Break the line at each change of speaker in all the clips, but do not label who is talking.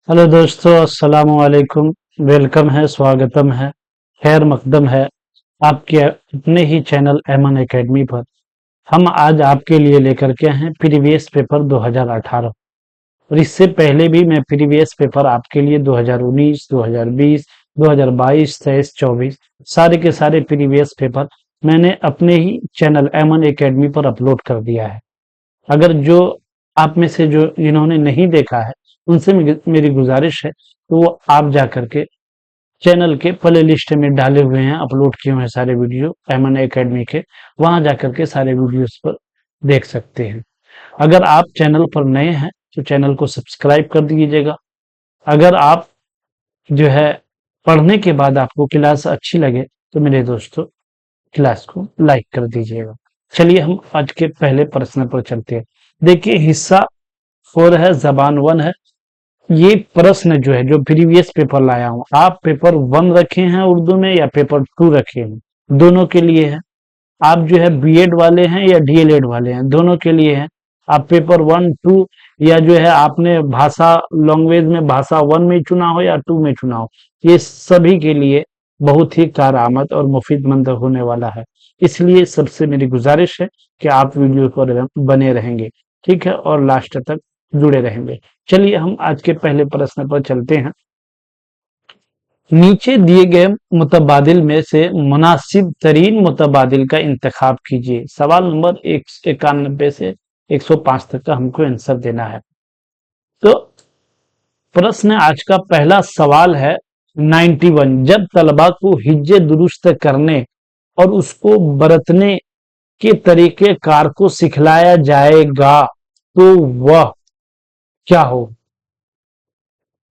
Hello दोस्तों, अस्सलाम वालेकुम। वेलकम है, स्वागतम है, खैर मकदम है आपके अपने ही चैनल एमन एकेडमी पर। हम आज आपके लिए लेकर के हैं प्रीवियस पेपर 2018। और इससे पहले भी मैं प्रीवियस पेपर आपके लिए 2019, 2020, 2022, 23, 24 सारे के सारे प्रीवियस पेपर मैंने अपने ही चैनल एमन एकेडमी पर अपलोड कर दिया है। अगर जो आप में से जो जिन्होंने नहीं देखा है उनसे मेरी गुजारिश है तो वो आप जा करके चैनल के प्ले लिस्ट में डाले हुए हैं, अपलोड किए हुए हैं सारे वीडियो एमन एकेडमी के। वहां जा करके सारे वीडियोस पर देख सकते हैं। अगर आप चैनल पर नए हैं तो चैनल को सब्सक्राइब कर दीजिएगा। अगर आप जो है पढ़ने के बाद आपको क्लास अच्छी लगे तो मेरे दोस्तों क्लास को लाइक कर दीजिएगा। चलिए हम आज के पहले प्रश्न पर चलते हैं। देखिए, हिस्सा 4 है, जबान 1 है। ये प्रश्न जो है जो प्रीवियस पेपर लाया हूं, आप पेपर 1 रखे हैं उर्दू में या पेपर 2 रखे हैं, दोनों के लिए है। आप जो है बीएड वाले हैं या डीएलएड वाले हैं, दोनों के लिए है। आप पेपर 1, 2 या जो है आपने भाषा लैंग्वेज में भाषा 1 में चुना हो या 2 में चुना हो, ये सभी के लिए बहुत ही कारआमद और मुफीदमंद होने वाला है। इसलिए सबसे मेरी गुजारिश है कि आप वीडियो पर बने रहेंगे, ठीक है, और लास्ट तक जुड़े रहेंगे। चलिए हम आज के पहले प्रश्न पर चलते हैं। नीचे दिए गए मुतबादिल में से मुनासिब तरीन मुतबादिल का इंतखाब कीजिए। सवाल नंबर 91 से 105 तक का हमको आंसर देना है। तो प्रश्न आज का पहला सवाल है 91। जब तलबा को हिज्जे दुरुस्त करने और उसको बरतने के तरीके कार को सिखलाया जाएगा तो वह क्या हो?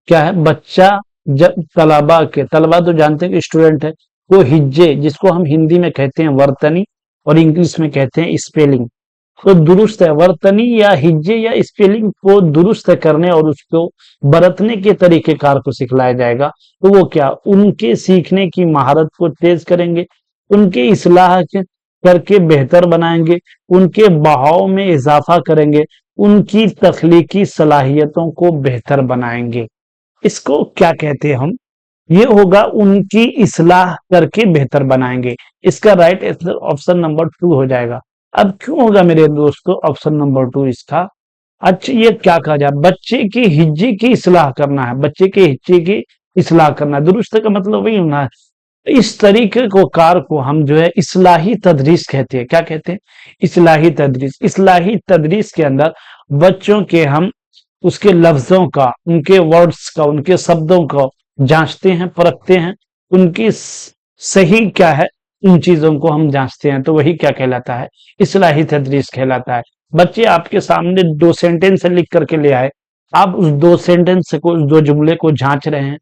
क्या है? बच्चा जब तलबा तो जानते हैं कि स्टूडेंट है, वो हिज्जे जिसको हम हिंदी में कहते हैं वर्तनी और इंग्लिश में कहते हैं स्पेलिंग, तो दुरुस्त है वर्तनी या हिज्जे या स्पेलिंग को दुरुस्त करने और उसको बरतने के तरीकेकार को सिखलाया जाएगा तो वो क्या उनके सीखने की महारत को तेज करेंगे, उनके इस्लाह करके बेहतर बनाएंगे, उनके बहाव में इजाफा करेंगे, उनकी तख्लीकी सलाहियतों को बेहतर बनाएंगे। इसको क्या कहते हैं हम? ये होगा उनकी इस्लाह करके बेहतर बनाएंगे। इसका राइट आंसर ऑप्शन नंबर 2 हो जाएगा। अब क्यों होगा मेरे दोस्तों ऑप्शन नंबर 2 इसका? अच्छा, ये क्या कहा जाए? बच्चे की हिज्जे की इस्लाह करना है, बच्चे के हिज्जे की इस्लाह करना, दुरुस्त का मतलब वही होना है। इस तरीके को कार को हम जो है इस्लाही तदरीस कहते हैं। क्या कहते हैं? इस्लाही तदरीस। इस्लाही तदरीस के अंदर बच्चों के हम उसके लफ्जों का, उनके वर्ड्स का, उनके शब्दों का जांचते हैं, परखते हैं, उनकी सही क्या है, उन चीजों को हम जांचते हैं, तो वही क्या कहलाता है? इस्लाही तदरीस कहलाता है। बच्चे आपके सामने 2 सेंटेंस लिख करके ले आए, आप उस 2 सेंटेंस को, उस 2 जुमले को जांच रहे हैं,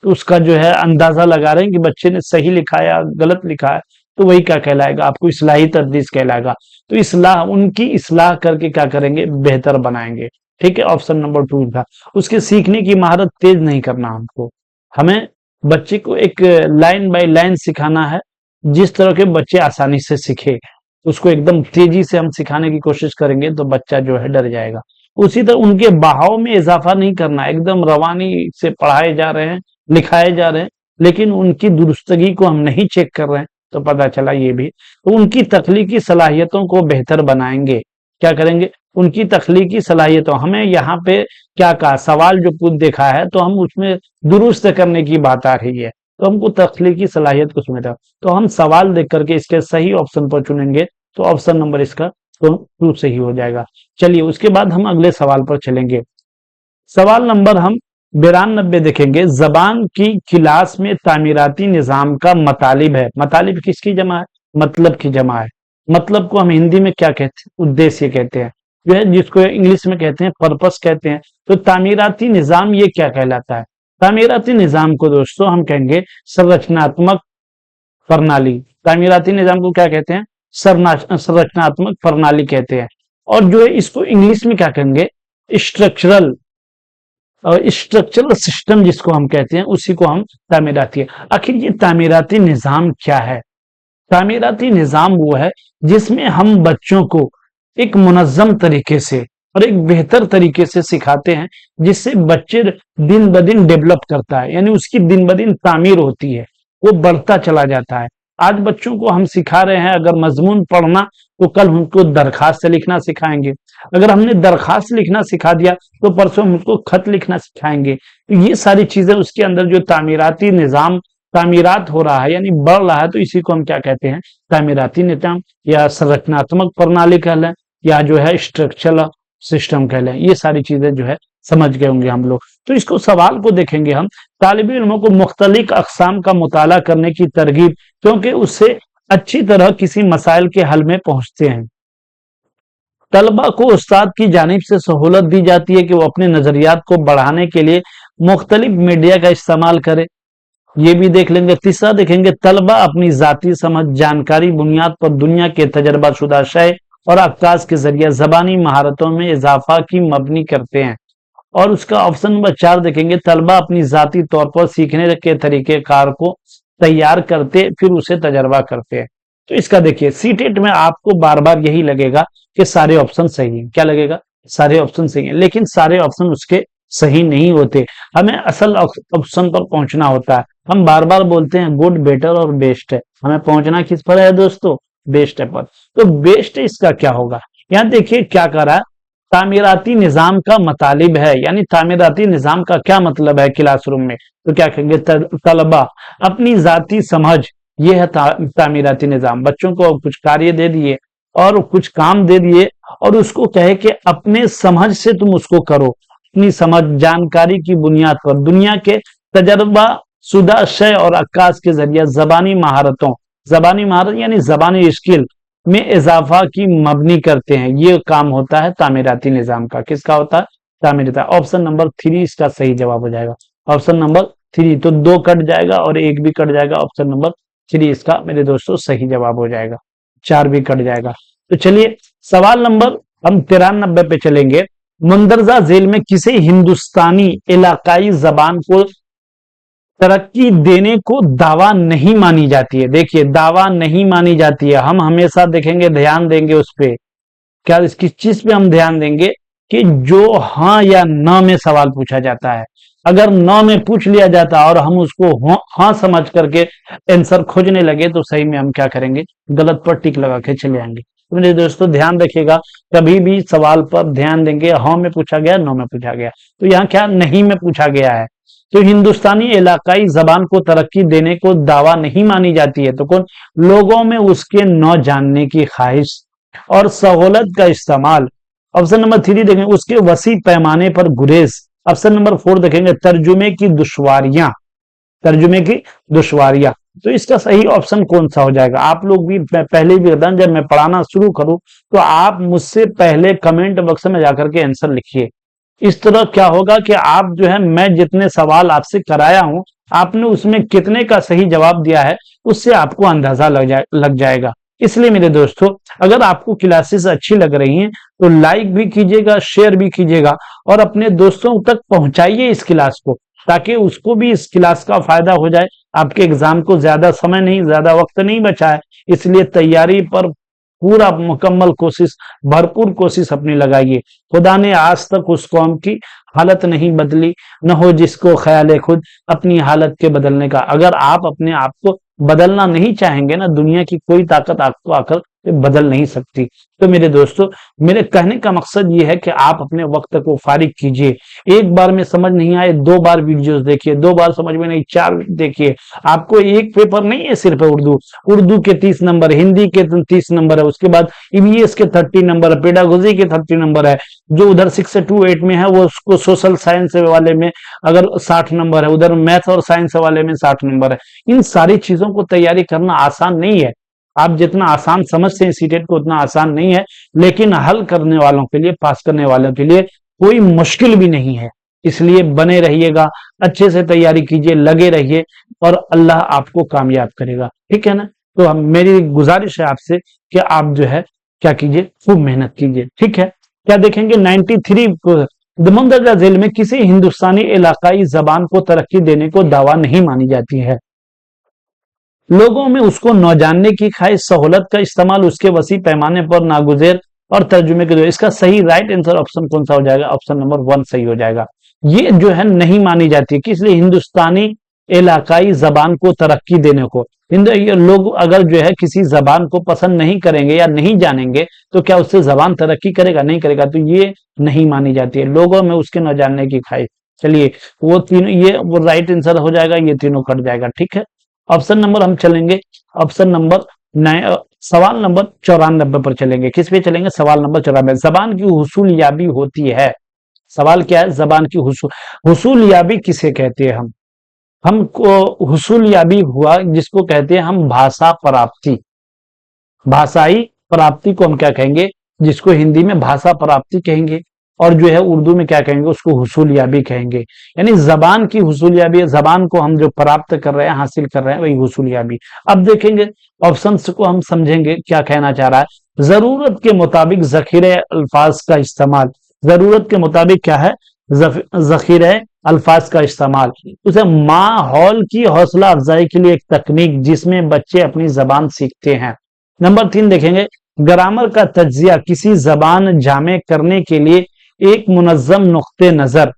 तो उसका जो है अंदाजा लगा रहे हैं कि बच्चे ने सही लिखा है या गलत लिखा है, तो वही क्या कहलाएगा? आपको इस्लाही तदरीस कहलाएगा। तो इस्लाह, उनकी इस्लाह करके क्या करेंगे? बेहतर बनाएंगे। ठीक है, ऑप्शन नंबर 2 था। उसके सीखने की महारत तेज नहीं करना हमको, हमें बच्चे को एक लाइन बाय लाइन सिखाना है, जिस तरह के बच्चे आसानी से सीखे। उसको एकदम तेजी से हम सिखाने की कोशिश करेंगे तो बच्चा जो है डर जाएगा। उसी तरह उनके बहाव में इजाफा नहीं करना, एकदम रवानी से पढ़ाए जा रहे हैं, लिखाए जा रहे हैं, लेकिन उनकी दुरुस्तगी को हम नहीं चेक कर रहे हैं, तो पता चला ये भी। तो उनकी तख्लीकी सलाहियतों को बेहतर बनाएंगे। क्या करेंगे? उनकी तख्लीकी सलाहियतों, हमें यहाँ पे क्या कहा, सवाल जो पूछ देखा है तो हम उसमें दुरुस्त करने की बात आ रही है, तो हमको तख्लीकी सलाहियत को समझा, तो हम सवाल देख करके इसके सही ऑप्शन पर चुनेंगे, तो ऑप्शन नंबर इसका तो 2 सही हो जाएगा। चलिए उसके बाद हम अगले सवाल पर चलेंगे। सवाल नंबर हम 92 देखेंगे। जबान की क्लास में तामीराती निजाम का मतालिब है। मतालिब किसकी जमा है? मतलब की जमा है। मतलब को हम हिंदी में क्या कहते हैं? उद्देश्य कहते हैं, जो है जिसको इंग्लिश में कहते हैं पर्पस कहते हैं। तो तामीराती निजाम ये क्या कहलाता है? तामीराती निजाम को दोस्तों हम कहेंगे संरचनात्मक प्रणाली। तामीराती निजाम को क्या कहते हैं? संरचनात्मक प्रणाली कहते हैं। और जो है इसको इंग्लिश में क्या कहेंगे? स्ट्रक्चरल, स्ट्रक्चरल सिस्टम जिसको हम कहते हैं, उसी को हम तामीराती है। आखिर ये तामीराती निजाम क्या है? तामीराती निजाम वो है जिसमें हम बच्चों को एक मुनज्जम तरीके से और एक बेहतर तरीके से सिखाते हैं, जिससे बच्चे दिन ब दिन डेवलप करता है, यानी उसकी दिन ब दिन तामीर होती है, वो बढ़ता चला जाता है। आज बच्चों को हम सिखा रहे हैं अगर मजमून पढ़ना, तो कल उनको दरखास्त लिखना सिखाएंगे। अगर हमने दरखास्त लिखना सिखा दिया तो परसों हम उसको खत लिखना सिखाएंगे। तो ये सारी चीजें उसके अंदर जो तामीराती निजाम तामीरात हो रहा है, यानी बढ़ रहा है, तो इसी को हम क्या कहते हैं, तामीराती निजाम या संरचनात्मक प्रणाली कह लें, या जो है स्ट्रक्चरल सिस्टम कह लें। ये सारी चीजें जो है समझ गए होंगे हम लोग। तो इसको सवाल को देखेंगे हम, तालिब इल्मों को मुख्तलिफ अक़साम का मुताला करने की तरगीब, क्योंकि उससे अच्छी तरह किसी मसाइल के हल में पहुंचते हैं। तलबा को उस्ताद की जानिब से सहूलत दी जाती है कि वो अपने नजरियात को बढ़ाने के लिए मुख्तलिफ मीडिया का इस्तेमाल करे। ये भी देख लेंगे। तीसरा देखेंगे, तलबा अपनी जाती समझ जानकारी बुनियाद पर दुनिया के तजर्बाशुदा शय और अक्कास के जरिए जबानी महारतों में इजाफा की मबनी करते हैं। और उसका ऑप्शन नंबर 4 देखेंगे, तलबा अपनी जाती तौर पर सीखने के तरीकेकार को तैयार करते फिर उसे तजर्बा करते हैं। तो इसका देखिए, सीटेट में आपको बार बार यही लगेगा कि सारे ऑप्शन सही हैं। क्या लगेगा? सारे ऑप्शन सही हैं, लेकिन सारे ऑप्शन उसके सही नहीं होते। हमें असल ऑप्शन पर पहुंचना होता है। हम बार बार बोलते हैं गुड, बेटर और बेस्ट है, हमें पहुंचना किस पर है दोस्तों? बेस्ट है पर। तो बेस्ट इसका क्या होगा? यहाँ देखिए क्या करा, तामीराती निजाम का मतलब है, यानी तामीराती निजाम का क्या मतलब है क्लासरूम में? तो क्या कहेंगे, तलबा अपनी जाती समझ, ये है तामीराती निजाम। बच्चों को कुछ कार्य दे दिए और कुछ काम दे दिए और उसको कहे कि अपने समझ से तुम उसको करो। अपनी समझ जानकारी की बुनियाद पर दुनिया के तजर्बा शुदा शय और अक्कास के जरिए जबानी महारत यानी जबानी स्किल में इजाफा की मबनी करते हैं। ये काम होता है तामीराती निजाम का। किसका होता है? तामीराती। ऑप्शन नंबर 3 इसका सही जवाब हो जाएगा। ऑप्शन नंबर 3, तो 2 कट जाएगा और 1 भी कट जाएगा। ऑप्शन नंबर 3 इसका मेरे दोस्तों सही जवाब हो जाएगा। 4 भी कट जाएगा। तो चलिए सवाल नंबर हम 93 पे चलेंगे। मुंदरजा झेल में किसे हिंदुस्तानी इलाकाई जबान को तरक्की देने को दावा नहीं मानी जाती है? देखिए, दावा नहीं मानी जाती है। हम हमेशा देखेंगे, ध्यान देंगे उस पे, क्या इसकी चीज पे हम ध्यान देंगे कि जो हाँ या ना में सवाल पूछा जाता है। अगर ना में पूछ लिया जाता और हम उसको हाँ समझ करके आंसर खोजने लगे तो सही में हम क्या करेंगे, गलत पर टिक लगा के चले आएंगे। तो मेरे दोस्तों ध्यान रखिएगा, कभी भी सवाल पर ध्यान देंगे, हाँ में पूछा गया, नो में पूछा गया, तो यहाँ क्या नहीं में पूछा गया है। तो हिंदुस्तानी इलाकाई जबान को तरक्की देने को दावा नहीं मानी जाती है। तो कौन? लोगों में उसके न जानने की ख्वाहिश और सहूलत का इस्तेमाल। ऑप्शन नंबर 3 देखेंगे, उसके वसी पैमाने पर गुरेज। ऑप्शन नंबर 4 देखेंगे, तर्जुमे की दुश्वारियां। तर्जुमे की दुश्वारियां। तो इसका सही ऑप्शन कौन सा हो जाएगा? आप लोग भी, मैं पहले भी बताऊं, जब मैं पढ़ाना शुरू करूं तो आप मुझसे पहले कमेंट बॉक्स में जाकर के आंसर लिखिए। इस तरह क्या होगा कि आप जो है, मैं जितने सवाल आपसे कराया हूं, आपने उसमें कितने का सही जवाब दिया है, उससे आपको अंदाजा लग जाएगा। इसलिए मेरे दोस्तों, अगर आपको क्लासेस अच्छी लग रही हैं तो लाइक भी कीजिएगा, शेयर भी कीजिएगा और अपने दोस्तों तक पहुंचाइए इस क्लास को, ताकि उसको भी इस क्लास का फायदा हो जाए। आपके एग्जाम को ज्यादा समय नहीं, ज्यादा वक्त नहीं बचा है, इसलिए तैयारी पर पूरा मुकम्मल कोशिश, भरपूर कोशिश अपनी लगाइए। खुदा ने आज तक उस कौम की हालत नहीं बदली, न हो जिसको ख्याल खुद अपनी हालत के बदलने का। अगर आप अपने आप को बदलना नहीं चाहेंगे ना, दुनिया की कोई ताकत आपको आकर बदल नहीं सकती। तो मेरे दोस्तों, मेरे कहने का मकसद ये है कि आप अपने वक्त को फारिग कीजिए। एक बार में समझ नहीं आए 2 बार वीडियोस देखिए, 2 बार समझ में नहीं 4 देखिए। आपको एक पेपर नहीं है सिर्फ उर्दू के 30 नंबर, हिंदी के 30 नंबर है, उसके बाद ईवीएस के 30 नंबर है, पेडागोजी के 30 नंबर है। जो उधर 6 से 2 8 में है वो उसको सोशल साइंस वाले में अगर 60 नंबर है, उधर मैथ और साइंस वाले में 60 नंबर है। इन सारी चीजों को तैयारी करना आसान नहीं है। आप जितना आसान समझते हैं सीटेट को, उतना आसान नहीं है, लेकिन हल करने वालों के लिए, पास करने वालों के लिए कोई मुश्किल भी नहीं है। इसलिए बने रहिएगा, अच्छे से तैयारी कीजिए, लगे रहिए और अल्लाह आपको कामयाब करेगा। ठीक है ना? तो मेरी गुजारिश है आपसे कि आप जो है क्या कीजिए, खूब मेहनत कीजिए। ठीक है? क्या देखेंगे 93 मुंदरजा झेल में किसी हिंदुस्तानी इलाकाई जबान को तरक्की देने को दावा नहीं मानी जाती है। लोगों में उसको न जानने की ख्वाहिश, सहूलत का इस्तेमाल, उसके वसी पैमाने पर नागुजेर और तर्जुमे के दो। इसका सही राइट आंसर ऑप्शन कौन सा हो जाएगा? ऑप्शन नंबर 1 सही हो जाएगा। ये जो है नहीं मानी जाती है, किस लिए? हिंदुस्तानी इलाकाई जबान को तरक्की देने को। ये लोग अगर जो है किसी जबान को पसंद नहीं करेंगे या नहीं जानेंगे तो क्या उससे जबान तरक्की करेगा? नहीं करेगा। तो ये नहीं मानी जाती है, लोगों में उसके न जानने की ख्वाहिश। चलिए वो तीनों, ये वो राइट आंसर हो जाएगा, ये तीनों कट जाएगा। ठीक है, ऑप्शन नंबर हम चलेंगे, ऑप्शन नंबर सवाल नंबर 94 पर चलेंगे। किस पे चलेंगे? सवाल नंबर 94। जबान की हुसूलियाबी होती है। सवाल क्या है? जबान की हुसूलियाबी किसे कहते हैं? हमको हुसूलियाबी हुआ जिसको कहते हैं हम भाषा प्राप्ति। भाषाई प्राप्ति को हम क्या कहेंगे? जिसको हिंदी में भाषा प्राप्ति कहेंगे, और जो है उर्दू में क्या कहेंगे? उसको हुसूलियाबी कहेंगे। यानी जबान की हुसूलियाबी, जबान को हम जो प्राप्त कर रहे हैं, हासिल कर रहे हैं, वही हुसूलियाबी। अब देखेंगे ऑप्शंस को, हम समझेंगे क्या कहना चाह रहा है। जरूरत के मुताबिक जखीरे अल्फाज का इस्तेमाल। जरूरत के मुताबिक क्या है? जखीरे अल्फाज का इस्तेमाल। उसे माहौल की हौसला अफजाई के लिए एक तकनीक जिसमें बच्चे अपनी जबान सीखते हैं। नंबर 3 देखेंगे, ग्रामर का तज्जिया किसी जबान जामे करने के लिए एक मुनज्जम नुक्ते नजर।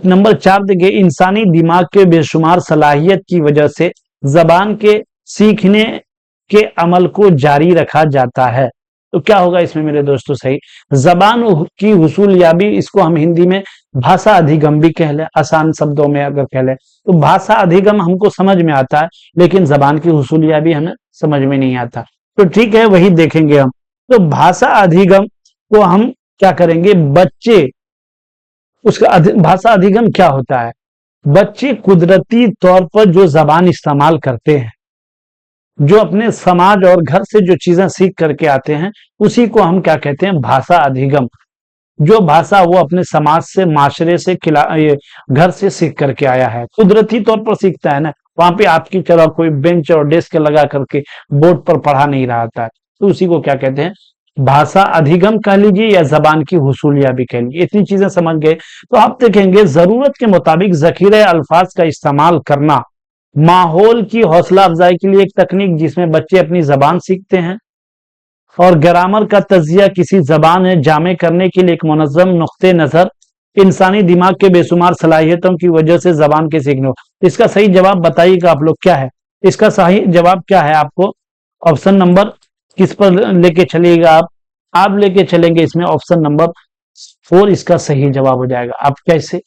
नंबर 4 देखिए, इंसानी दिमाग के बेशुमार सलाहियत की वजह से जबान के सीखने के अमल को जारी रखा जाता है। तो क्या होगा इसमें मेरे दोस्तों? सही, जबान की हुसूलियाबी, इसको हम हिंदी में भाषा अधिगम भी कह लें, आसान शब्दों में अगर कह लें तो भाषा अधिगम हमको समझ में आता है, लेकिन जबान की हुसूलियाबी हमें समझ में नहीं आता। तो ठीक है, वही देखेंगे हम। तो भाषा अधिगम को हम क्या करेंगे? बच्चे, उसका भाषा अधिगम क्या होता है? बच्चे कुदरती तौर पर जो जबान इस्तेमाल करते हैं, जो अपने समाज और घर से जो चीजें सीख करके आते हैं, उसी को हम क्या कहते हैं? भाषा अधिगम। जो भाषा वो अपने समाज से, माशरे से, घर से सीख करके आया है, कुदरती तौर पर सीखता है ना। वहां पे आपकी तरह कोई बेंच और डेस्क लगा करके बोर्ड पर पढ़ा नहीं रहा था। तो उसी को क्या कहते हैं? भाषा अधिगम कह लीजिए या जबान की हुसूलियाबी कह लीजिए। इतनी चीजें समझ गए तो आप देखेंगे, जरूरत के मुताबिक जखीरे अल्फाज का इस्तेमाल करना माहौल की हौसला अफजाई के लिए एक तकनीक जिसमें बच्चे अपनी जबान सीखते हैं, और ग्रामर का तजिया किसी जबान में जामे करने के लिए एक मुनज्जम नुक्ते नजर, इंसानी दिमाग के बेशुमार सलाहियतों की वजह से जबान के सीखने। इसका सही जवाब बताइएगा आप लोग, क्या है इसका सही जवाब? क्या है आपको ऑप्शन नंबर किस पर लेके चलिएगा? आप लेके चलेंगे इसमें ऑप्शन नंबर 4 इसका सही जवाब हो जाएगा। आप कैसे?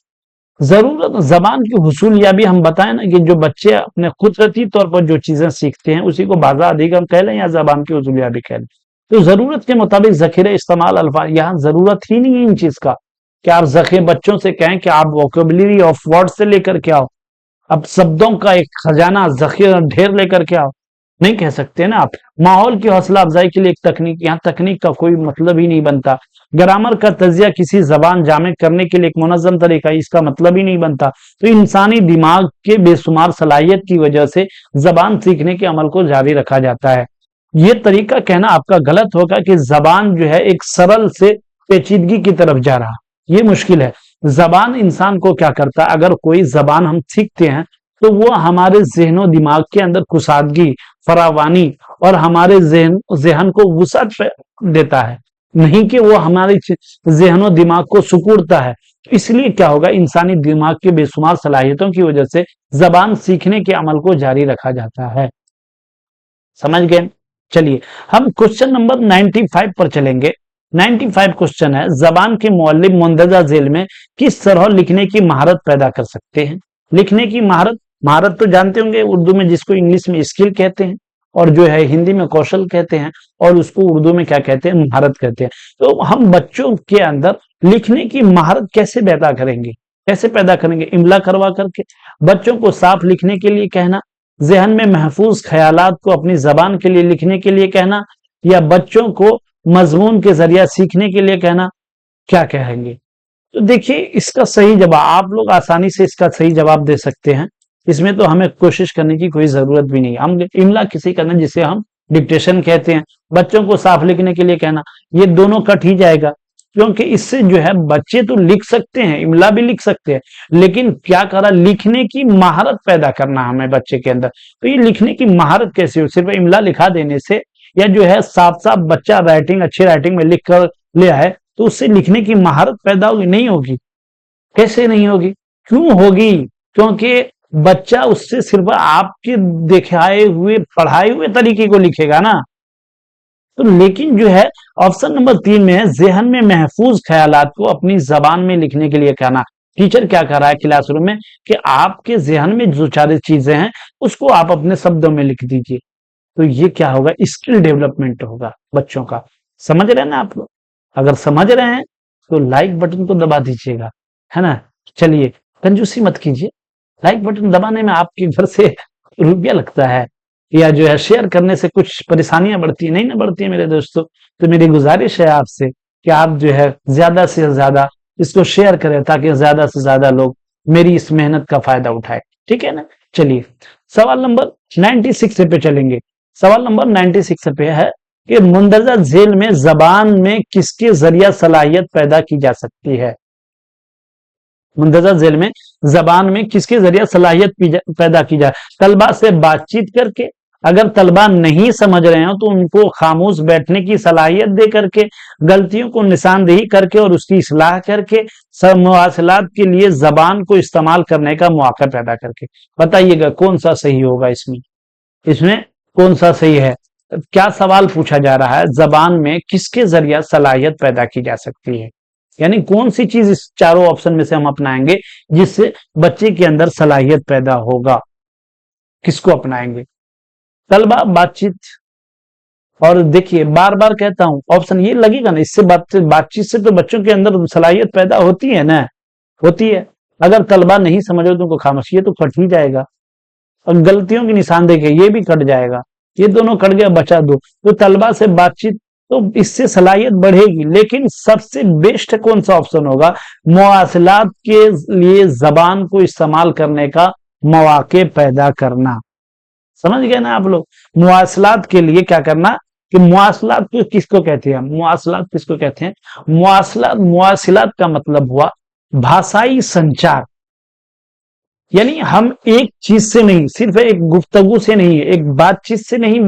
जरूरत जबान की हुसूलियाबी हम बताएं ना कि जो बच्चे अपने कुदरती तौर पर जो चीजें सीखते हैं उसी को भाषा अधिगम कह लें या जबान की हुसूलियाबी कह लें। तो जरूरत के मुताबिक जखीरे इस्तेमाल अल्फाज, यहाँ जरूरत ही नहीं है इन चीज का कि आप जखीरे बच्चों से कहें कि आप वोकेबुलरी ऑफ वर्ड से लेकर के आओ, अब शब्दों का एक खजाना जखीरा ढेर लेकर के आओ, नहीं कह सकते ना आप। माहौल की हौसला अफजाई के लिए एक तकनीक, यहाँ तकनीक का कोई मतलब ही नहीं बनता। ग्रामर का तजिया किसी जबान जामे करने के लिए एक मुनज्जम तरीका, इसका मतलब ही नहीं बनता। तो इंसानी दिमाग के बेशुमार सलाहियत की वजह से जबान सीखने के अमल को जारी रखा जाता है। ये तरीका कहना आपका गलत होगा कि जबान जो है एक सरल से पेचीदगी की तरफ जा रहा, ये मुश्किल है। जबान इंसान को क्या करता है? अगर कोई जबान हम सीखते हैं तो वो हमारे जहनो दिमाग के अंदर कुसादगी, फरावानी और हमारे जहन को वुसअत देता है, नहीं कि वो हमारे जहनो दिमाग को सुकूरता है। इसलिए क्या होगा? इंसानी दिमाग के बेशुमार सलाहियतों की वजह से जबान सीखने के अमल को जारी रखा जाता है। समझ गए? चलिए हम क्वेश्चन नंबर 95 पर चलेंगे। 95 क्वेश्चन है, जबान के मुअल्लिम मुंदरजा झेल में किस तरह लिखने की महारत पैदा कर सकते हैं? लिखने की महारत, महारत तो जानते होंगे उर्दू में जिसको इंग्लिश में स्किल कहते हैं, और जो है हिंदी में कौशल कहते हैं, और उसको उर्दू में क्या कहते हैं? महारत कहते हैं। तो हम बच्चों के अंदर लिखने की महारत कैसे पैदा करेंगे? कैसे पैदा करेंगे? इमला करवा करके, बच्चों को साफ लिखने के लिए कहना, जहन में महफूज ख्यालात को अपनी जबान के लिए लिखने के लिए कहना, या बच्चों को मजमून के जरिया सीखने के लिए कहना, क्या कहेंगे? तो देखिए इसका सही जवाब, आप लोग आसानी से इसका सही जवाब दे सकते हैं, इसमें तो हमें कोशिश करने की कोई जरूरत भी नहीं। हम इमला किसी करना जिसे हम डिक्टेशन कहते हैं, बच्चों को साफ लिखने के लिए कहना, ये दोनों कट ही जाएगा, क्योंकि इससे जो है बच्चे तो लिख सकते हैं, इमला भी लिख सकते हैं, लेकिन क्या करा? लिखने की महारत पैदा करना हमें बच्चे के अंदर। तो ये लिखने की महारत कैसे हो? सिर्फ इमला लिखा देने से या जो है साफ साफ बच्चा राइटिंग अच्छी राइटिंग में लिख कर ले आए, तो उससे लिखने की महारत पैदा होगी? नहीं होगी। कैसे नहीं होगी? क्यों होगी? क्योंकि बच्चा उससे सिर्फ आपके दिखाए हुए पढ़ाए हुए तरीके को लिखेगा ना। तो लेकिन जो है ऑप्शन नंबर 3 में है, ज़हन में महफूज ख्यालात को अपनी जबान में लिखने के लिए कहना। टीचर क्या कर रहा है क्लासरूम में कि आपके ज़हन में जो सारी चीजें हैं उसको आप अपने शब्दों में लिख दीजिए। तो ये क्या होगा? स्किल डेवलपमेंट होगा बच्चों का। समझ रहे हैं ना आप लोग? अगर समझ रहे हैं तो लाइक बटन को दबा दीजिएगा, है ना। चलिए, कंजूसी मत कीजिए। लाइक बटन दबाने में आपके घर से रुपया लगता है, या जो है शेयर करने से कुछ परेशानियां बढ़ती है? नहीं ना बढ़ती है मेरे दोस्तों। तो मेरी गुजारिश है आपसे कि आप जो है ज्यादा से ज्यादा इसको शेयर करें, ताकि ज्यादा से ज्यादा लोग मेरी इस मेहनत का फायदा उठाए। ठीक है ना। चलिए, सवाल नंबर 96 पे चलेंगे। सवाल नंबर 96 पे है कि मुंदरजा झेल में जबान में किसके जरिया सलाहियत पैदा की जा सकती है? मुंदरजा झेल में जबान में किसके जरिया सलाहियत पैदा की जाए? तलबा से बातचीत करके, अगर तलबा नहीं समझ रहे हो तो उनको खामोश बैठने की सलाहियत दे करके, गलतियों को निशानदेही करके और उसकी इस्लाह करके, मवासलात के लिए जबान को इस्तेमाल करने का मौका पैदा करके। बताइएगा कौन सा सही होगा इसमें? इसमें कौन सा सही है? क्या सवाल पूछा जा रहा है? जबान में किसके जरिया सलाहियत पैदा की जा सकती है, यानी कौन सी चीज इस चारों ऑप्शन में से हम अपनाएंगे जिससे बच्चे के अंदर सलाहियत पैदा होगा? किसको अपनाएंगे? तलबा, बातचीत। और देखिए, बार बार कहता हूं, ऑप्शन ये लगेगा ना, इससे बातचीत से तो बच्चों के अंदर सलाहियत पैदा होती है ना, होती है। अगर तलबा नहीं समझो तो उनको खामोशी, ये तो कट ही जाएगा। और गलतियों की निशानदेही, ये भी कट जाएगा। ये दोनों कट गया, बचा दो। तो तलबा से बातचीत, तो इससे सलाहियत बढ़ेगी। लेकिन सबसे बेस्ट कौन सा ऑप्शन होगा? मवासलात के लिए जबान को इस्तेमाल करने का मौके पैदा करना। समझ गए ना आप लोग? मवासलात के लिए क्या करना? कि मवासलात किसको कहते हैं? मवासलात किसको कहते हैं? मवासलात का मतलब हुआ भाषाई संचार। यानी हम एक चीज से नहीं, सिर्फ एक गुफ्तगू से नहीं, एक बातचीत से नहीं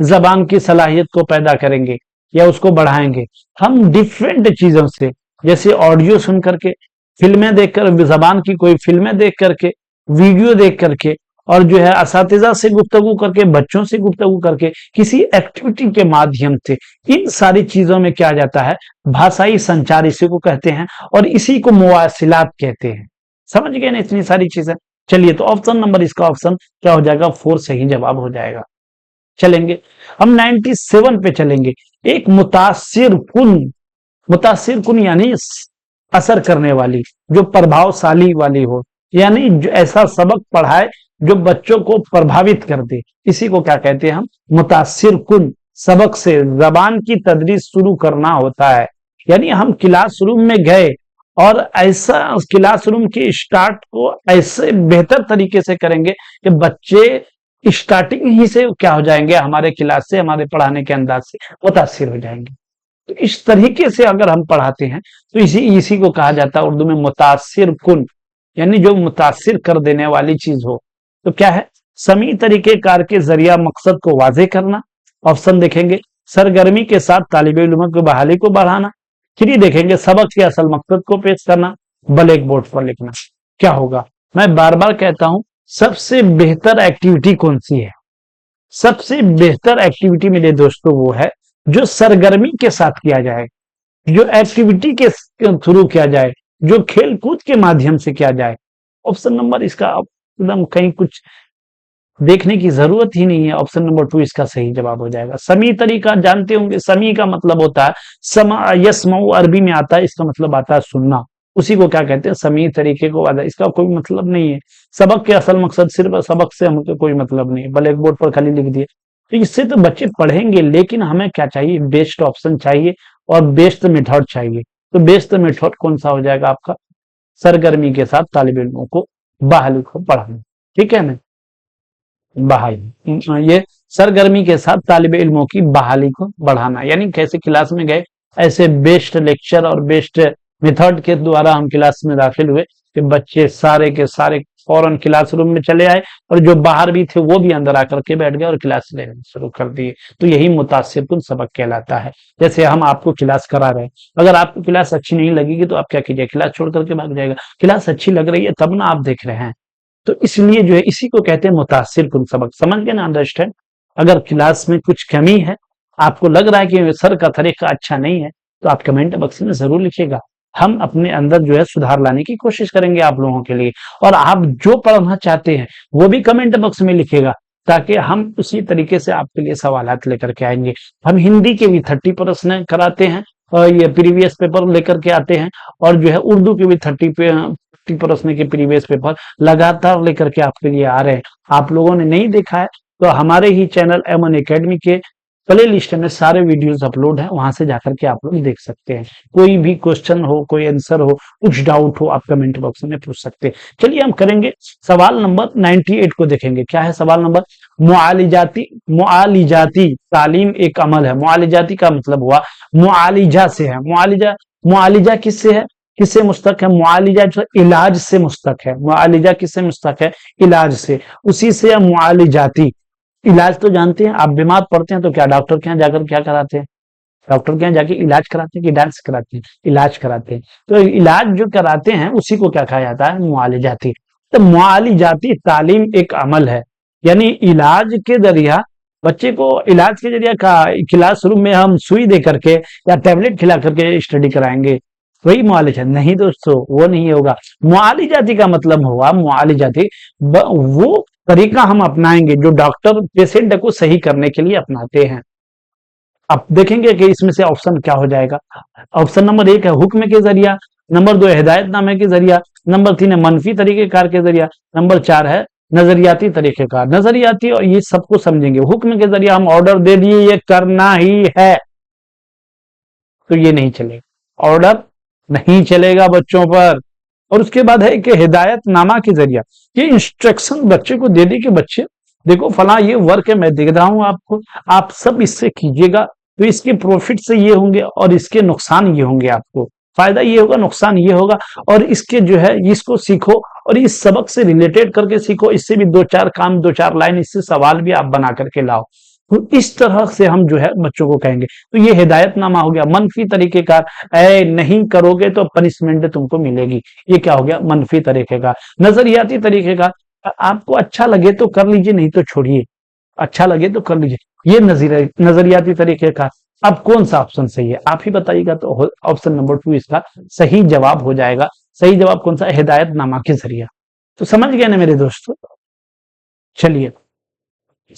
जबान की सलाहियत को पैदा करेंगे या उसको बढ़ाएंगे। हम डिफरेंट चीजों से, जैसे ऑडियो सुन करके, फिल्में देखकर, जबान की कोई फिल्में देख करके, वीडियो देख करके, और जो है असातिजा से गुफ्तगू करके, बच्चों से गुफ्तगू करके, किसी एक्टिविटी के माध्यम से, इन सारी चीजों में क्या जाता है? भाषाई संचार इसी को कहते हैं, और इसी को मुवासिलात कहते हैं। समझ गए ना इतनी सारी चीजें? चलिए, तो ऑप्शन नंबर इसका ऑप्शन क्या हो जाएगा? 4 सही जवाब हो जाएगा। चलेंगे, हम 97 पे चलेंगे। एक मुतासिर कुन यानी असर करने वाली, जो प्रभावशाली वाली हो, यानी जो ऐसा सबक पढ़ाए जो बच्चों को प्रभावित कर दे, इसी को क्या कहते हैं हम? मुतासिर कुन। सबक से जबान की तदरीस शुरू करना होता है। यानी हम क्लासरूम में गए और ऐसा क्लासरूम के स्टार्ट को ऐसे बेहतर तरीके से करेंगे कि बच्चे स्टार्टिंग ही से क्या हो जाएंगे? हमारे क्लास से, हमारे पढ़ाने के अंदाज से मुतासिर हो जाएंगे। तो इस तरीके से अगर हम पढ़ाते हैं तो इसी को कहा जाता है उर्दू में मुतासिर कुन, यानी जो मुतासिर कर देने वाली चीज हो। तो क्या है? समी तरीके कार के जरिया मकसद को वाजे करना। ऑप्शन देखेंगे, सरगर्मी के साथ तालिब इल्म की बहाली को बढ़ाना। फिर ये देखेंगे, सबक के असल मकसद को पेश करना, ब्लैक बोर्ड पर लिखना। क्या होगा? मैं बार बार कहता हूं, सबसे बेहतर एक्टिविटी कौन सी है? सबसे बेहतर एक्टिविटी मेरे दोस्तों वो है जो सरगर्मी के साथ किया जाए, जो एक्टिविटी के थ्रू किया जाए, जो खेल कूद के माध्यम से किया जाए। ऑप्शन नंबर इसका एकदम कहीं कुछ देखने की जरूरत ही नहीं है। ऑप्शन नंबर 2 इसका सही जवाब हो जाएगा। समी तरीका जानते होंगे, समी का मतलब होता है समा, यस्मऊ अरबी में आता है, इसका मतलब आता है सुनना। उसी को क्या कहते हैं? समी तरीके को वादा। इसका कोई मतलब नहीं है। सबक के असल मकसद, सिर्फ सबक से हमको कोई मतलब नहीं है, ब्लैक बोर्ड पर खाली लिख दिए। तो इससे तो बच्चे पढ़ेंगे, लेकिन हमें क्या चाहिए? बेस्ट ऑप्शन चाहिए और बेस्ट मेथड चाहिए। तो बेस्ट मेथड कौन सा हो जाएगा आपका? सरगर्मी के साथ तालिब इल्मों को बहाली को पढ़ाना। ठीक है ना? बहाली, ये सरगर्मी के साथ तालिब इल्मों की बहाली को बढ़ाना, यानी कैसे क्लास में गए, ऐसे बेस्ट लेक्चर और बेस्ट मेथड के द्वारा हम क्लास में दाखिल हुए कि बच्चे सारे के सारे फौरन क्लासरूम में चले आए और जो बाहर भी थे वो भी अंदर आकर के बैठ गए और क्लास लेना शुरू कर दिए। तो यही मुतासिरकुन सबक कहलाता है। जैसे हम आपको क्लास करा रहे हैं, अगर आपको क्लास अच्छी नहीं लगेगी तो आप क्या कीजिए, क्लास छोड़ करके भाग जाएगा। क्लास अच्छी लग रही है तब ना आप देख रहे हैं। तो इसलिए जो है इसी को कहते हैं मुतासिरकुन सबक। समझ गए ना, अंडरस्टैंड। अगर क्लास में कुछ कमी है, आपको लग रहा है कि सर का तरीका अच्छा नहीं है, तो आप कमेंट बॉक्स में जरूर लिखिएगा। हम अपने अंदर जो है सुधार लाने की कोशिश करेंगे आप लोगों के लिए। और आप जो पढ़ना चाहते हैं वो भी कमेंट बॉक्स में लिखिएगा, ताकि हम उसी तरीके से आपके लिए सवालात लेकर के आएंगे। हम हिंदी के भी 30 प्रश्न कराते हैं और ये प्रीवियस पेपर लेकर के आते हैं, और जो है उर्दू के भी 30 प्रश्न के प्रीवियस पेपर लगातार लेकर के आपके लिए आ रहे हैं। आप लोगों ने नहीं देखा है तो हमारे ही चैनल M1 एकेडमी के प्ले लिस्ट में सारे वीडियोस अपलोड हैं, वहां से जाकर के आप लोग देख सकते हैं। कोई भी क्वेश्चन हो, कोई आंसर हो, कुछ डाउट हो, आप कमेंट बॉक्स में पूछ सकते हैं। चलिए हम करेंगे सवाल नंबर 98 को देखेंगे। क्या है सवाल नंबर? मुआलिजाती तालीम एक अमल है। मुआलिजाती का मतलब हुआ मुआलिजा से है। मुआलिजा किससे है, किससे मुस्तक है? मुआलिजा जो इलाज से मुस्तक है। मुआलिजा किससे मुस्तक है? इलाज से। उसी से मुआलिजाती। इलाज तो जानते हैं आप, बीमार पड़ते हैं तो क्या डॉक्टर के यहाँ जाकर क्या कराते हैं? डॉक्टर के यहाँ जाके इलाज कराते हैं कि डांस कराते हैं? इलाज कराते हैं। तो इलाज जो कराते हैं उसी को क्या कहा जाता है? मुआलिजाती। तो मुआलिजाती तालीम एक अमल है, यानी इलाज के जरिया बच्चे को, इलाज के जरिया का क्लासरूम में हम सुई दे करके या टैबलेट खिला करके स्टडी कराएंगे, वही मुआलिजा नहीं दोस्तों, वो नहीं होगा। मुआलिजाती का मतलब हुआ मुआलिजाती वो तरीका हम अपनाएंगे जो डॉक्टर पेशेंट को सही करने के लिए अपनाते हैं। अब देखेंगे कि इसमें से ऑप्शन क्या हो जाएगा। ऑप्शन नंबर 1 है हुक्म के जरिया, नंबर 2 है हिदायतनामे के जरिया, नंबर 3 है मनफी तरीकेकार के जरिया, नंबर 4 है नजरियाती तरीकेकार। नजरियाती और ये सबको समझेंगे। हुक्म के जरिया हम ऑर्डर दे दिए ये करना ही है, तो ये नहीं चलेगा, ऑर्डर नहीं चलेगा बच्चों पर। और उसके बाद है कि हिदायतनामा के जरिया, ये इंस्ट्रक्शन बच्चे को दे दी कि बच्चे देखो फला ये वर्क है, मैं देख रहा हूं आपको, आप सब इससे कीजिएगा, तो इसके प्रॉफिट से ये होंगे और इसके नुकसान ये होंगे, आपको फायदा ये होगा, नुकसान ये होगा, और इसके जो है इसको सीखो और इस सबक से रिलेटेड करके सीखो। इससे भी 2-4 काम, 2-4 लाइन, इससे सवाल भी आप बना करके लाओ। तो इस तरह से हम जो है बच्चों को कहेंगे। तो ये हिदायतनामा हो गया। मनफी तरीकेकार, नहीं करोगे तो पनिशमेंट तुमको मिलेगी, ये क्या हो गया? मनफी तरीके का। नजरियाती तरीके का, आपको अच्छा लगे तो कर लीजिए, नहीं तो छोड़िए, अच्छा लगे तो कर लीजिए, ये नजरियाती तरीके का। अब कौन सा ऑप्शन सही है आप ही बताइएगा। तो ऑप्शन नंबर 2 इसका सही जवाब हो जाएगा। सही जवाब कौन सा? हिदायतनामा के जरिया। तो समझ गए ना मेरे दोस्तों। चलिए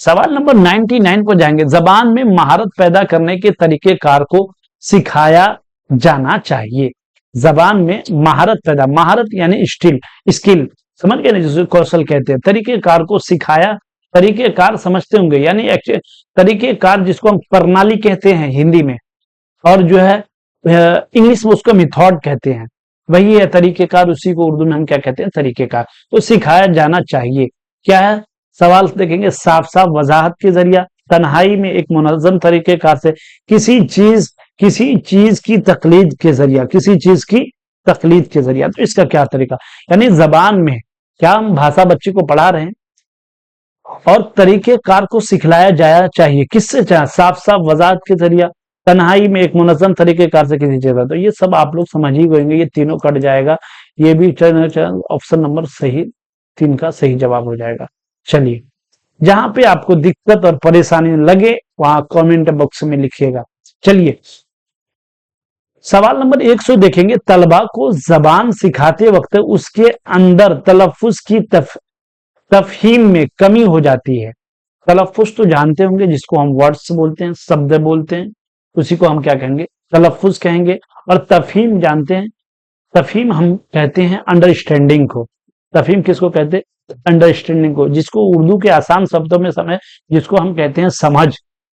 सवाल नंबर 99 को जाएंगे। जबान में महारत पैदा करने के तरीकेकार को सिखाया जाना चाहिए। जबान में महारत पैदा, महारत यानी स्किल, समझ गए ना, जिसे कौशल कहते हैं। तरीकेकार को सिखाया, तरीकेकार समझते होंगे, यानी तरीकेकार जिसको हम प्रणाली कहते हैं हिंदी में, और जो है इंग्लिश में उसको मेथड कहते हैं, वही है तरीकेकार। उसी को उर्दू में हम क्या कहते हैं? तरीकेकार। तो सिखाया जाना चाहिए। क्या है सवाल? देखेंगे साफ साफ वजाहत के जरिया, तन्हाई में एक मुनज़्ज़म तरीकेकार से, किसी चीज की तकलीद के जरिया, किसी चीज की तकलीद के जरिया। तो इसका क्या तरीका? यानी जबान में क्या हम भाषा बच्चे को पढ़ा रहे हैं और तरीकेकार को सिखलाया जाया चाहिए, किससे? चाहे साफ साफ वजाहत के जरिया, तन्हाई में एक मुनज़्ज़म तरीकेकार से किसी चीज। तो ये सब आप लोग समझ ही गएंगे, ये तीनों कट जाएगा, ये भी ऑप्शन नंबर सही 3 का सही जवाब हो जाएगा। चलिए जहां पे आपको दिक्कत और परेशानी लगे वहां कमेंट बॉक्स में लिखिएगा। चलिए सवाल नंबर 100 देखेंगे। तलबा को जबान सिखाते वक्त उसके अंदर तलफ्फुज की तफहीम में कमी हो जाती है। तलफ्फुज तो जानते होंगे, जिसको हम वर्ड्स बोलते हैं, शब्द बोलते हैं, उसी को हम क्या कहेंगे? तलफ्फुज कहेंगे। और तफहीम जानते हैं, तफहीम हम कहते हैं अंडरस्टैंडिंग को। तफहीम किसको कहते हैं? अंडरस्टैंडिंग को, जिसको उर्दू के आसान शब्दों में समय, जिसको हम कहते हैं समझ।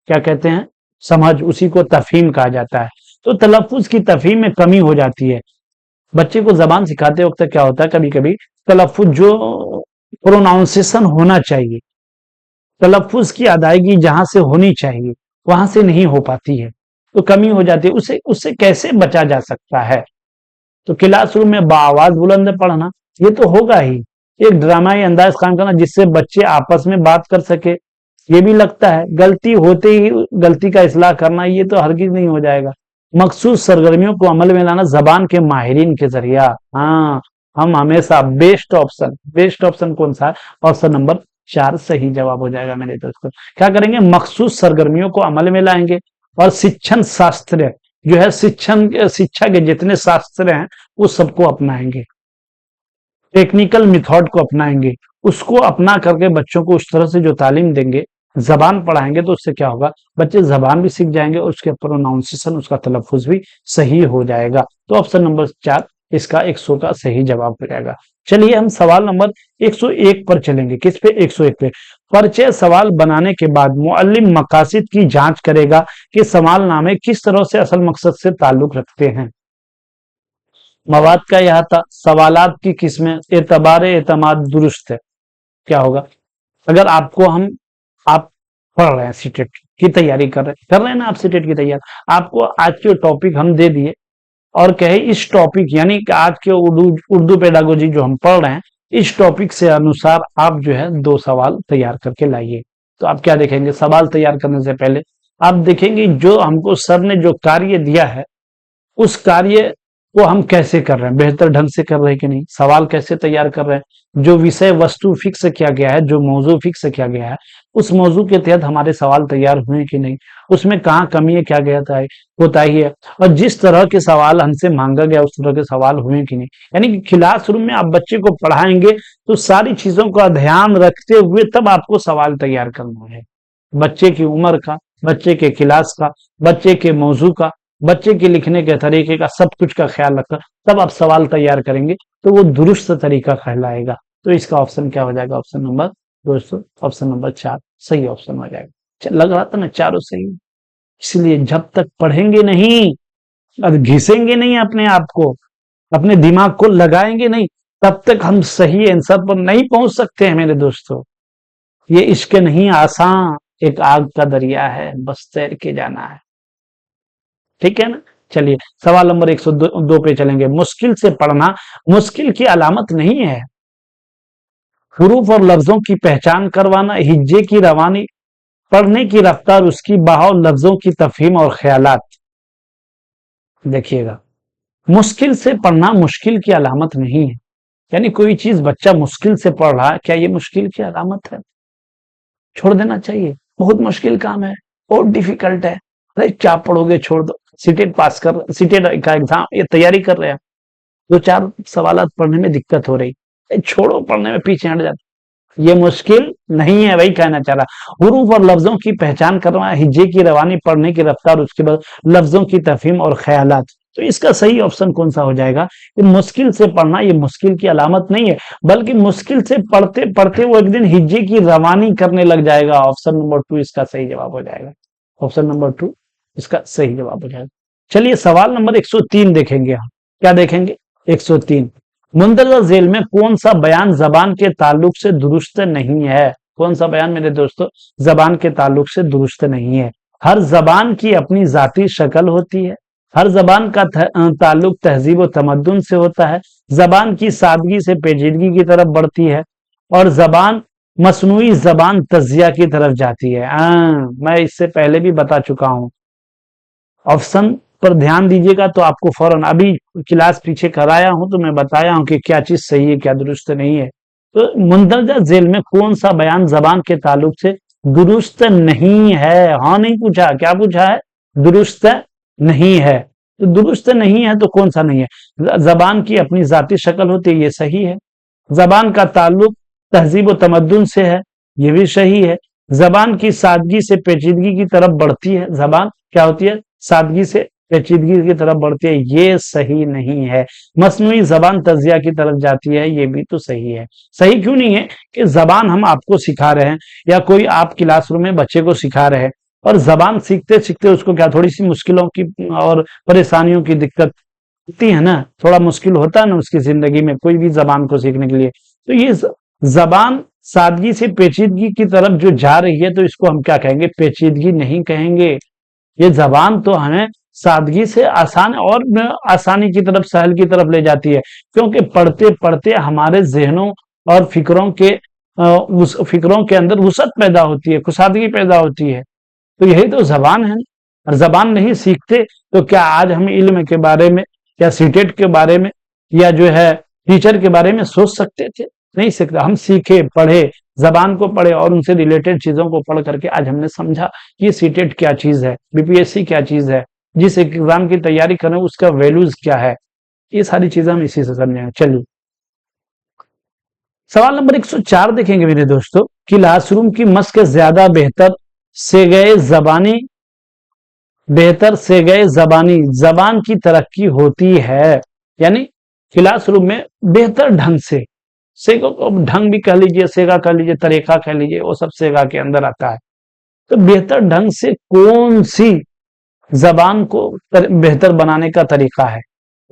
क्या कहते हैं? समझ, उसी को तफहीम कहा जाता है। तो तलफ्फुज की तफहीम में कमी हो जाती है। बच्चे को जबान सिखाते वक्त क्या होता है, कभी कभी तलफ्फुज जो प्रोनाउंसिएशन होना चाहिए, तलफ्फुज की अदायगी जहां से होनी चाहिए वहां से नहीं हो पाती है, तो कमी हो जाती है। उससे कैसे बचा जा सकता है? तो क्लासरूम में बाआवाज बुलंद पढ़ना, ये तो होगा ही, एक ड्रामाई अंदाज काम करना जिससे बच्चे आपस में बात कर सके, ये भी लगता है। गलती होते ही गलती का इस्लाह करना, ये तो हरगिज नहीं हो जाएगा। मखसूस सरगर्मियों को अमल में लाना जबान के माहिरीन के जरिया। हाँ, हम हमेशा बेस्ट ऑप्शन कौन सा है? ऑप्शन नंबर 4 सही जवाब हो जाएगा मेरे दोस्तों। क्या करेंगे? मखसूस सरगर्मियों को अमल में लाएंगे और शिक्षण शास्त्र जो है, शिक्षा के जितने शास्त्र हैं उस सबको अपनाएंगे, टेक्निकल मेथड को अपनाएंगे, उसको अपना करके बच्चों को उस तरह से जो तालीम देंगे, जबान पढ़ाएंगे, तो उससे क्या होगा? बच्चे जबान भी सीख जाएंगे और उसके प्रोनाउंसिएशन, उसका तलफ्फुज भी सही हो जाएगा। तो ऑप्शन नंबर 4 इसका 100 का सही जवाब हो जाएगा। चलिए हम सवाल नंबर 101 पर चलेंगे। किस पे? 101 पे। परिचय सवाल बनाने के बाद मुअल्लिम मकासिद की जांच करेगा कि सवालनामे किस तरह से असल मकसद से ताल्लुक रखते हैं। मवाद का यह था, सवालात की किस्में, एतबार एतमाद दुरुस्त है। क्या होगा? अगर आप पढ़ रहे हैं, सीटेट की तैयारी कर रहे हैं ना, आप सीटेट की तैयारी, आपको आज के टॉपिक हम दे दिए और कहे इस टॉपिक यानी कि आज के उर्दू पेडागोजी जो हम पढ़ रहे हैं, इस टॉपिक से अनुसार आप जो है 2 सवाल तैयार करके लाइए। तो आप क्या देखेंगे? सवाल तैयार करने से पहले आप देखेंगे जो हमको सर ने जो कार्य दिया है, उस कार्य को हम कैसे कर रहे हैं, बेहतर ढंग से कर रहे हैं कि नहीं, सवाल कैसे तैयार कर रहे हैं, जो विषय वस्तु फिक्स किया गया है, जो मौजू फिक्स किया गया है, उस मौजू के तहत हमारे सवाल तैयार हुए कि नहीं, उसमें कहाँ कमी है, क्या गया था, होता ही है, और जिस तरह के सवाल हमसे मांगा गया उस तरह के सवाल हुए कि नहीं। यानी कि क्लासरूम में आप बच्चे को पढ़ाएंगे तो सारी चीजों का ध्यान रखते हुए तब आपको सवाल तैयार करना है। बच्चे की उम्र का, बच्चे के क्लास का, बच्चे के मौजू का, बच्चे के लिखने के तरीके का, सब कुछ का ख्याल रखकर तब आप सवाल तैयार करेंगे तो वो दुरुस्त तरीका कहलाएगा। तो इसका ऑप्शन क्या हो जाएगा? ऑप्शन नंबर दोस्तों, ऑप्शन नंबर 4 सही ऑप्शन हो जाएगा। लग रहा था ना चारों सही। इसलिए जब तक पढ़ेंगे नहीं, अब घिसेंगे नहीं अपने आप को, अपने दिमाग को लगाएंगे नहीं, तब तक हम सही आंसर पर नहीं पहुंच सकते हैं मेरे दोस्तों। ये इश्क नहीं आसान, एक आग का दरिया है, बस तैर के जाना है। ठीक है ना? चलिए सवाल नंबर 102 पे चलेंगे। मुश्किल से पढ़ना मुश्किल की अलामत नहीं है। हुरूफ और लफ्जों की पहचान करवाना, हिज्जे की रवानी, पढ़ने की रफ्तार, उसकी बहाव, लफ्जों की तफहीम और ख्यालात। देखिएगा, मुश्किल से पढ़ना मुश्किल की अलामत नहीं है। यानी कोई चीज बच्चा मुश्किल से पढ़ रहा है, क्या ये मुश्किल की अलामत है? छोड़ देना चाहिए, बहुत मुश्किल काम है, बहुत डिफिकल्ट है, अरे क्या पढ़ोगे, छोड़ दो। सीटेट का एग्जाम ये तैयारी कर रहे हैं, 2-4 सवाल पढ़ने में दिक्कत हो रही, छोड़ो, पढ़ने में पीछे हट जाते। ये मुश्किल नहीं है, वही कहना चाह रहा। हुरूफ और लफ्जों की पहचान करना, हिज्जे की रवानी, पढ़ने की रफ्तार, उसके बाद लफ्जों की तफहीम और ख्यालात। तो इसका सही ऑप्शन कौन सा हो जाएगा? कि मुश्किल से पढ़ना ये मुश्किल की अलामत नहीं है, बल्कि मुश्किल से पढ़ते पढ़ते वो एक दिन हिज्जे की रवानी करने लग जाएगा। ऑप्शन नंबर 2 इसका सही जवाब हो जाएगा। ऑप्शन नंबर 2 इसका सही जवाब हो जाएगा। चलिए सवाल नंबर 103 देखेंगे हम। क्या देखेंगे? 103, मुंदरजा झेल में कौन सा बयान जबान के ताल्लुक से दुरुस्त नहीं है? कौन सा बयान मेरे दोस्तों जबान के ताल्लुक से दुरुस्त नहीं है? हर जबान की अपनी जाती शक्ल होती है, हर जबान का ताल्लुक तहजीब व तमद्दुन से होता है, जबान की सादगी से पेचीदगी की तरफ बढ़ती है, और जबान मसनूई जबान तजिया की तरफ जाती है। मैं इससे पहले भी बता चुका हूं। ऑप्शन पर ध्यान दीजिएगा तो आपको फौरन, अभी क्लास पीछे कराया हूं तो मैं बताया हूं कि क्या चीज सही है क्या दुरुस्त नहीं है। तो मुंदरजा झेल में कौन सा बयान जबान के ताल्लुक से दुरुस्त नहीं है? हाँ नहीं पूछा, क्या पूछा है? दुरुस्त नहीं है। तो दुरुस्त नहीं है तो कौन सा नहीं है? जबान की अपनी जाती शक्ल होती है, ये सही है। जबान का ताल्लुक तहजीब व तमद्दुन से है, ये भी सही है। जबान की सादगी से पेचीदगी की तरफ बढ़ती है, जबान क्या होती है? सादगी से पेचीदगी की तरफ बढ़ती है, ये सही नहीं है। मसनूई जबान तजिया की तरफ जाती है, ये भी तो सही है। सही क्यों नहीं है? कि जबान हम आपको सिखा रहे हैं या कोई आप क्लासरूम में बच्चे को सिखा रहे हैं, और जबान सीखते सीखते उसको क्या थोड़ी सी मुश्किलों की और परेशानियों की दिक्कत होती है ना, थोड़ा मुश्किल होता है ना उसकी जिंदगी में कोई भी जबान को सीखने के लिए। तो ये जबान सादगी से पेचीदगी की तरफ जो जा रही है तो इसको हम क्या कहेंगे? पेचीदगी नहीं कहेंगे। ये जबान तो हमें सादगी से आसान और आसानी की तरफ, सहल की तरफ ले जाती है, क्योंकि पढ़ते पढ़ते हमारे जहनों और उस फिक्रों के अंदर वसअत पैदा होती है, कुशादगी पैदा होती है। तो यही तो जबान है। और जबान नहीं सीखते तो क्या आज हम इल्म के बारे में या सीटेट के बारे में या जो है टीचर के बारे में सोच सकते थे? नहीं सकता। हम सीखे, पढ़े, जबान को पढ़े और उनसे रिलेटेड चीजों को पढ़ करके आज हमने समझा कि ये सीटेट क्या चीज है, बीपीएससी क्या चीज है, जिस एग्जाम की तैयारी करें उसका वैल्यूज क्या है। ये सारी चीजें हम इसी से समझेंगे। चलिए सवाल नंबर 104 देखेंगे मेरे दोस्तों। क्लासरूम की मस्क ज्यादा बेहतर से गए जबानी जबान की तरक्की होती है। यानी क्लासरूम में बेहतर ढंग से ढंग भी कह लीजिए, सेगा कह लीजिए, तरीका कह लीजिए, वो सब सेगा के अंदर आता है। तो बेहतर ढंग से कौन सी जबान को बेहतर बनाने का तरीका है?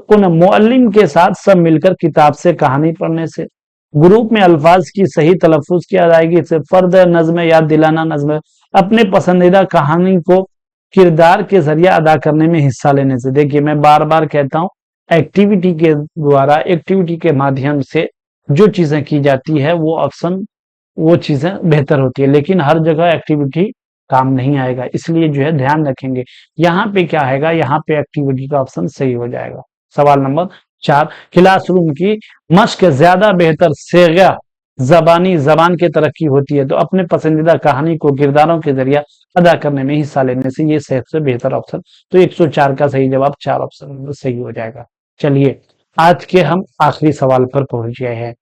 उन मुअल्लिम के साथ सब मिलकर किताब से कहानी पढ़ने से, ग्रुप में अल्फाज की सही तलफ्फुज की अदायगी से, फर्द नज्म याद दिलाना नज्म, अपने पसंदीदा कहानी को किरदार के जरिए अदा करने में हिस्सा लेने से। देखिए मैं बार बार कहता हूं, एक्टिविटी के द्वारा, एक्टिविटी के माध्यम से जो चीजें की जाती है वो चीजें बेहतर होती है। लेकिन हर जगह एक्टिविटी काम नहीं आएगा, इसलिए जो है ध्यान रखेंगे। यहाँ पे क्या आएगा, यहाँ पे एक्टिविटी का ऑप्शन सही हो जाएगा। सवाल नंबर 4, क्लासरूम की मश्क ज्यादा बेहतर सेगा जबान की तरक्की होती है तो अपने पसंदीदा कहानी को किरदारों के जरिए अदा करने में हिस्सा लेने से। ये सबसे बेहतर ऑप्शन, तो 104 का सही जवाब 4 ऑप्शन सही हो जाएगा। चलिए आज के हम आखिरी सवाल पर पहुंच गए हैं।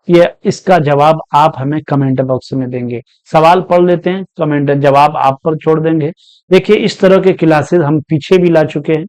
ये इसका जवाब आप हमें कमेंट बॉक्स में देंगे। सवाल पढ़ लेते हैं, कमेंट जवाब आप पर छोड़ देंगे। देखिए इस तरह के क्लासेस हम पीछे भी ला चुके हैं,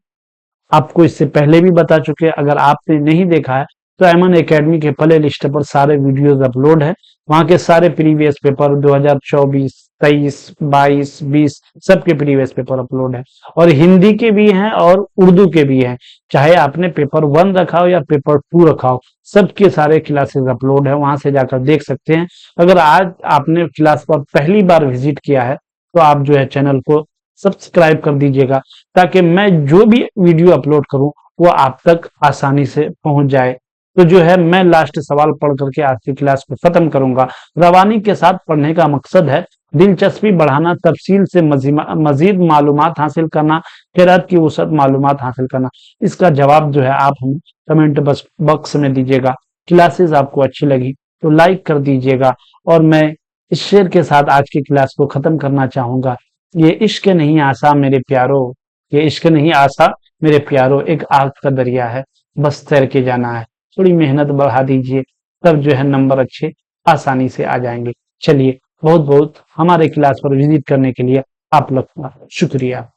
आपको इससे पहले भी बता चुके हैं। अगर आपने नहीं देखा है तो एमन एकेडमी के प्ले लिस्ट पर सारे वीडियोस अपलोड है। वहां के सारे प्रीवियस पेपर 2024, 23, 22, 20 सबके प्रीवियस पेपर अपलोड है। और हिंदी के भी हैं और उर्दू के भी हैं। चाहे आपने पेपर 1 रखा हो या पेपर 2 रखा हो, सबके सारे क्लासेस अपलोड है, वहां से जाकर देख सकते हैं। अगर आज आपने क्लास पर पहली बार विजिट किया है तो आप जो है चैनल को सब्सक्राइब कर दीजिएगा, ताकि मैं जो भी वीडियो अपलोड करूं वो आप तक आसानी से पहुंच जाए। तो जो है मैं लास्ट सवाल पढ़ करके आज की क्लास को खत्म करूंगा। रवानी के साथ पढ़ने का मकसद है दिलचस्पी बढ़ाना, तफसील से मजीद मालूमात हासिल करना, किरात की वसअत मालूमात हासिल करना। इसका जवाब जो है आप हम कमेंट बॉक्स में दीजिएगा। क्लासेस आपको अच्छी लगी तो लाइक कर दीजिएगा। और मैं इस शेर के साथ आज की क्लास को खत्म करना चाहूंगा। ये इश्क नहीं आसा मेरे प्यारो, ये इश्क नहीं आसा मेरे प्यारो, एक आग का दरिया है, बस तैर के जाना है। थोड़ी मेहनत बढ़ा दीजिए, तब जो है नंबर अच्छे आसानी से आ जाएंगे। चलिए बहुत बहुत हमारे क्लास पर विजिट करने के लिए आप लोग का शुक्रिया।